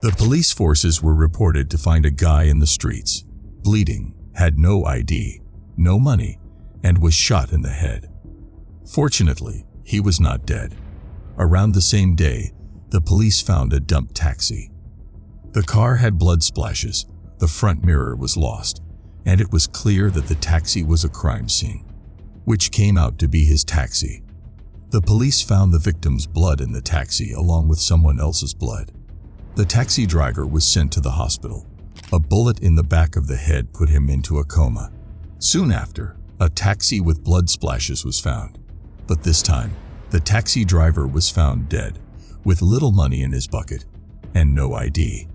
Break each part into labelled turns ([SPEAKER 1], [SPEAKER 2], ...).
[SPEAKER 1] The police forces were reported to find a guy in the streets, bleeding, had no ID, no money, and was shot in the head. Fortunately, he was not dead. Around the same day, the police found a dumped taxi. The car had blood splashes, the front mirror was lost, and it was clear that the taxi was a crime scene, which came out to be his taxi. The police found the victim's blood in the taxi along with someone else's blood. The taxi driver was sent to the hospital. A bullet in the back of the head put him into a coma. Soon after, a taxi with blood splashes was found. But this time, the taxi driver was found dead, with little money in his bucket and no ID.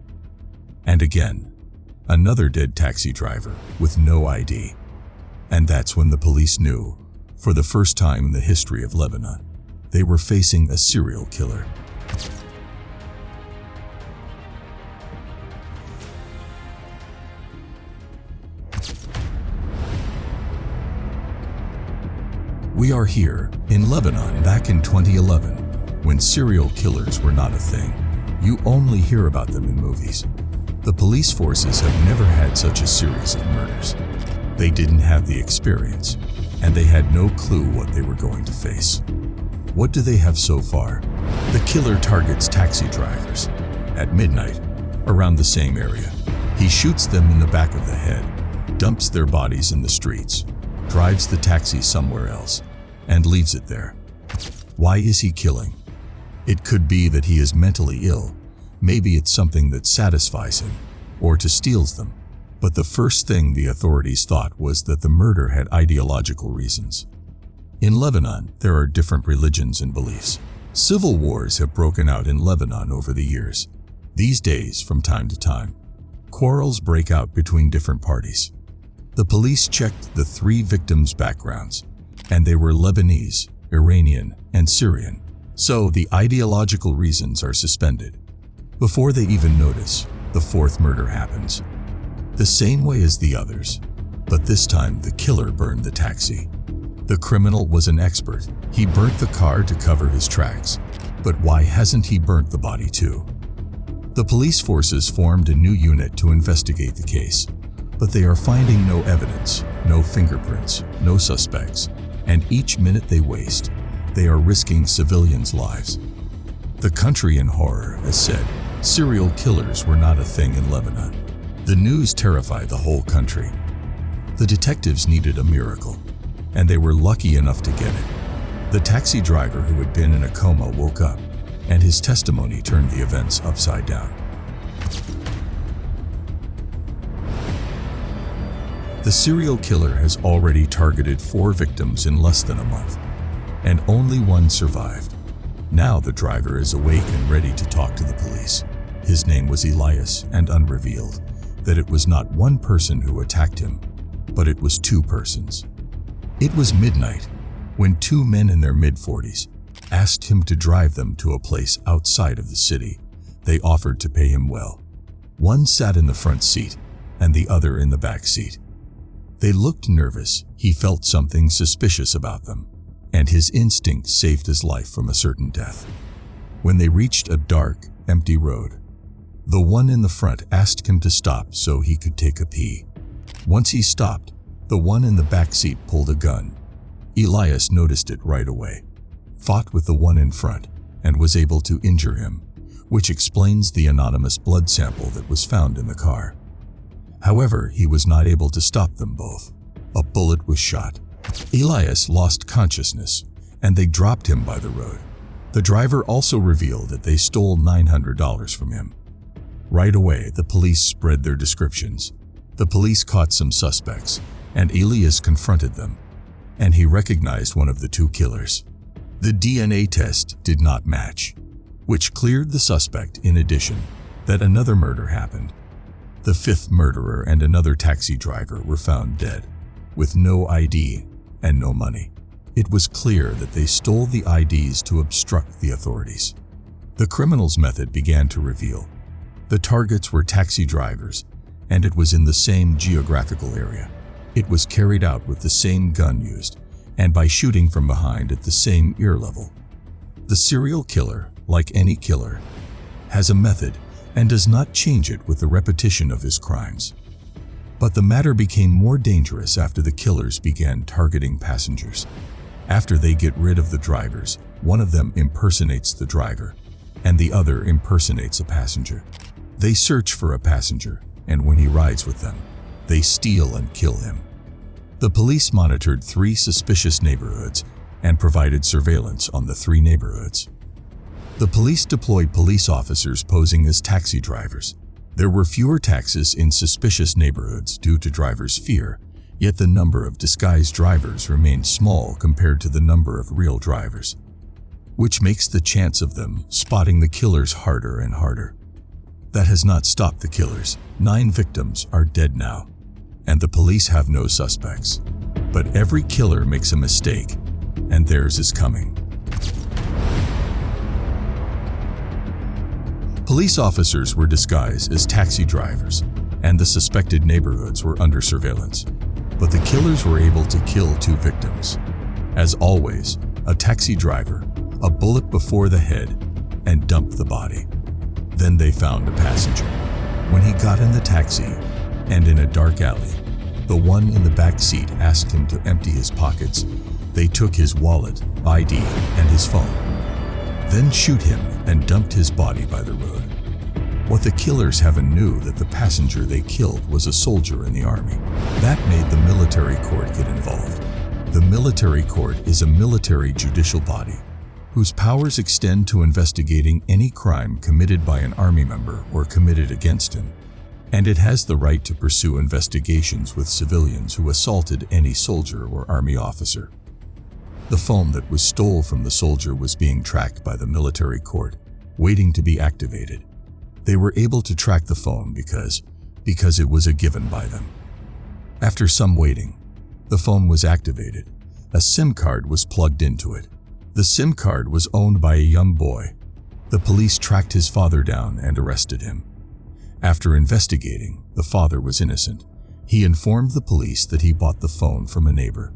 [SPEAKER 1] And again, another dead taxi driver with no ID. And that's when the police knew, for the first time in the history of Lebanon, they were facing a serial killer. We are here in Lebanon back in 2011, when serial killers were not a thing. You only hear about them in movies. The police forces have never had such a series of murders. They didn't have the experience, and they had no clue what they were going to face. What do they have so far? The killer targets taxi drivers. At midnight, around the same area, he shoots them in the back of the head, dumps their bodies in the streets, drives the taxi somewhere else, and leaves it there. Why is he killing? It could be that he is mentally ill. Maybe it's something that satisfies him, or to steals them. But the first thing the authorities thought was that the murder had ideological reasons. In Lebanon, there are different religions and beliefs. Civil wars have broken out in Lebanon over the years. These days, from time to time, quarrels break out between different parties. The police checked the 3 victims' backgrounds, and they were Lebanese, Iranian, and Syrian. So the ideological reasons are suspended. Before they even notice, the 4th murder happens. The same way as the others, but this time the killer burned the taxi. The criminal was an expert. He burnt the car to cover his tracks. But why hasn't he burnt the body too? The police forces formed a new unit to investigate the case. But they are finding no evidence, no fingerprints, no suspects, and each minute they waste, they are risking civilians' lives. The country in horror has said serial killers were not a thing in Lebanon. The news terrified the whole country. The detectives needed a miracle, and they were lucky enough to get it. The taxi driver who had been in a coma woke up, and his testimony turned the events upside down. The serial killer has already targeted 4 victims in less than a month, and only one survived. Now the driver is awake and ready to talk to the police. His name was Elias, and unrevealed that it was not one person who attacked him, but it was 2 persons. It was midnight when 2 men in their mid-40s asked him to drive them to a place outside of the city. They offered to pay him well. One sat in the front seat and the other in the back seat. They looked nervous. He felt something suspicious about them, and his instinct saved his life from a certain death. When they reached a dark, empty road, the one in the front asked him to stop so he could take a pee. Once he stopped, the one in the back seat pulled a gun. Elias noticed it right away, fought with the one in front, and was able to injure him, which explains the anonymous blood sample that was found in the car. However, he was not able to stop them both. A bullet was shot. Elias lost consciousness, and they dropped him by the road. The driver also revealed that they stole $900 from him. Right away, the police spread their descriptions. The police caught some suspects, and Elias confronted them, and he recognized one of the 2 killers. The DNA test did not match, which cleared the suspect. In addition, that another murder happened. The 5th murderer and another taxi driver were found dead, with no ID and no money. It was clear that they stole the IDs to obstruct the authorities. The criminals' method began to reveal. The targets were taxi drivers, and it was in the same geographical area. It was carried out with the same gun used, and by shooting from behind at the same ear level. The serial killer, like any killer, has a method and does not change it with the repetition of his crimes. But the matter became more dangerous after the killers began targeting passengers. After they get rid of the drivers, one of them impersonates the driver, and the other impersonates a passenger. They search for a passenger, and when he rides with them, they steal and kill him. The police monitored 3 suspicious neighborhoods and provided surveillance on the 3 neighborhoods. The police deployed police officers posing as taxi drivers. There were fewer taxis in suspicious neighborhoods due to drivers' fear, yet the number of disguised drivers remained small compared to the number of real drivers, which makes the chance of them spotting the killers harder and harder. That has not stopped the killers. 9 victims are dead now, and the police have no suspects. But every killer makes a mistake, and theirs is coming. Police officers were disguised as taxi drivers, and the suspected neighborhoods were under surveillance. But the killers were able to kill 2 victims. As always, a taxi driver, a bullet before the head, and dumped the body. Then they found a passenger. When he got in the taxi, and in a dark alley, the one in the back seat asked him to empty his pockets. They took his wallet, ID, and his phone. Then shoot him and dumped his body by the road. What the killers haven't knew that the passenger they killed was a soldier in the army. That made the military court get involved. The military court is a military judicial body whose powers extend to investigating any crime committed by an army member or committed against him. And it has the right to pursue investigations with civilians who assaulted any soldier or army officer. The phone that was stolen from the soldier was being tracked by the military court, waiting to be activated. They were able to track the phone because it was a given by them. After some waiting, the phone was activated. A SIM card was plugged into it. The SIM card was owned by a young boy. The police tracked his father down and arrested him. After investigating, the father was innocent. He informed the police that he bought the phone from a neighbor.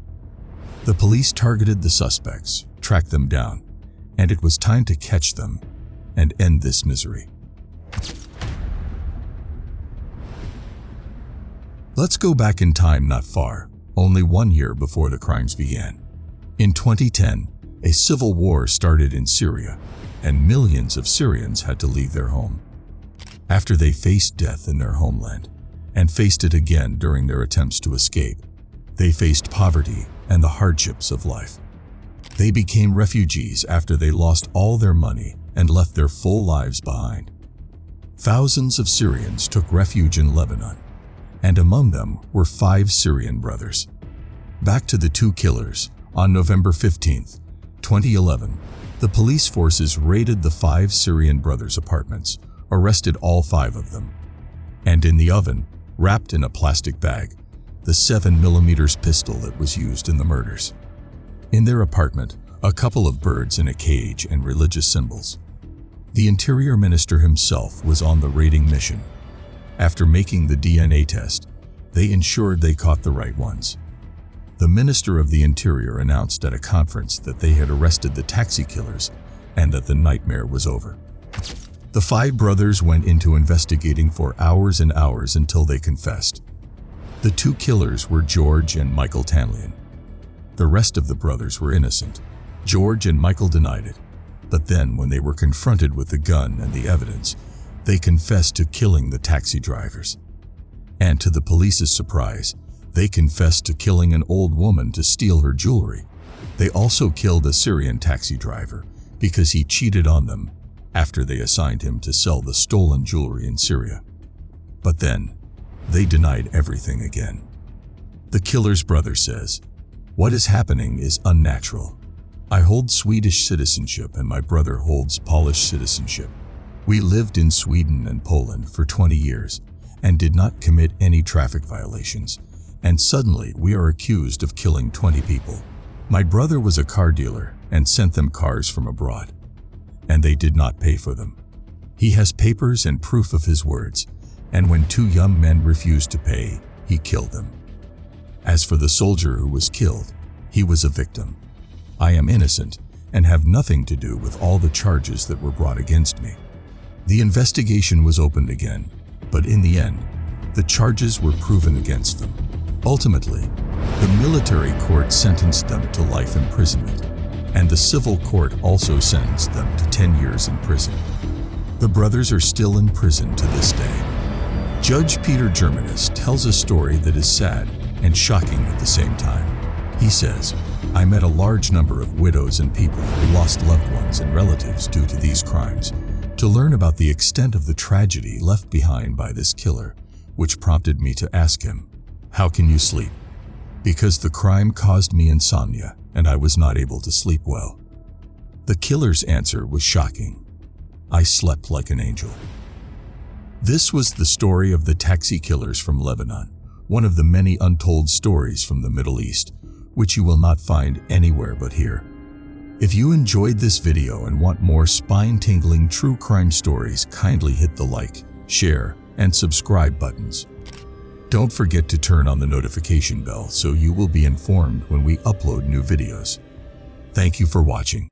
[SPEAKER 1] The police targeted the suspects, tracked them down, and it was time to catch them and end this misery. Let's go back in time not far, only 1 year before the crimes began. In 2010, a civil war started in Syria, and millions of Syrians had to leave their home. After they faced death in their homeland, and faced it again during their attempts to escape, they faced poverty and the hardships of life. They became refugees after they lost all their money and left their full lives behind. Thousands of Syrians took refuge in Lebanon, and among them were 5 Syrian brothers. Back to the 2 killers. On November 15, 2011, the police forces raided the 5 Syrian brothers' apartments, arrested all 5 of them, and in the oven, wrapped in a plastic bag, the 7mm pistol that was used in the murders. In their apartment, a couple of birds in a cage and religious symbols. The Interior Minister himself was on the raiding mission. After making the DNA test, they ensured they caught the right ones. The Minister of the Interior announced at a conference that they had arrested the taxi killers and that the nightmare was over. The 5 brothers went into investigating for hours and hours until they confessed. The 2 killers were George and Michael Tanlian. The rest of the brothers were innocent. George and Michael denied it, but then when they were confronted with the gun and the evidence, they confessed to killing the taxi drivers. And to the police's surprise, they confessed to killing an old woman to steal her jewelry. They also killed a Syrian taxi driver because he cheated on them after they assigned him to sell the stolen jewelry in Syria. But then, they denied everything again. The killer's brother says, "What is happening is unnatural. I hold Swedish citizenship and my brother holds Polish citizenship. We lived in Sweden and Poland for 20 years and did not commit any traffic violations, and suddenly we are accused of killing 20 people. My brother was a car dealer and sent them cars from abroad, and they did not pay for them. He has papers and proof of his words, and when 2 young men refused to pay, he killed them. As for the soldier who was killed, he was a victim. I am innocent and have nothing to do with all the charges that were brought against me." The investigation was opened again, but in the end, the charges were proven against them. Ultimately, the military court sentenced them to life imprisonment, and the civil court also sentenced them to 10 years in prison. The brothers are still in prison to this day. Judge Peter Germanis tells a story that is sad and shocking at the same time. He says, "I met a large number of widows and people who lost loved ones and relatives due to these crimes, to learn about the extent of the tragedy left behind by this killer, which prompted me to ask him, 'How can you sleep?' Because the crime caused me insomnia and I was not able to sleep well." The killer's answer was shocking. "I slept like an angel." This was the story of the taxi killers from Lebanon, one of the many untold stories from the Middle East, which you will not find anywhere but here. If you enjoyed this video and want more spine-tingling true crime stories, kindly hit the like, share, and subscribe buttons. Don't forget to turn on the notification bell so you will be informed when we upload new videos. Thank you for watching.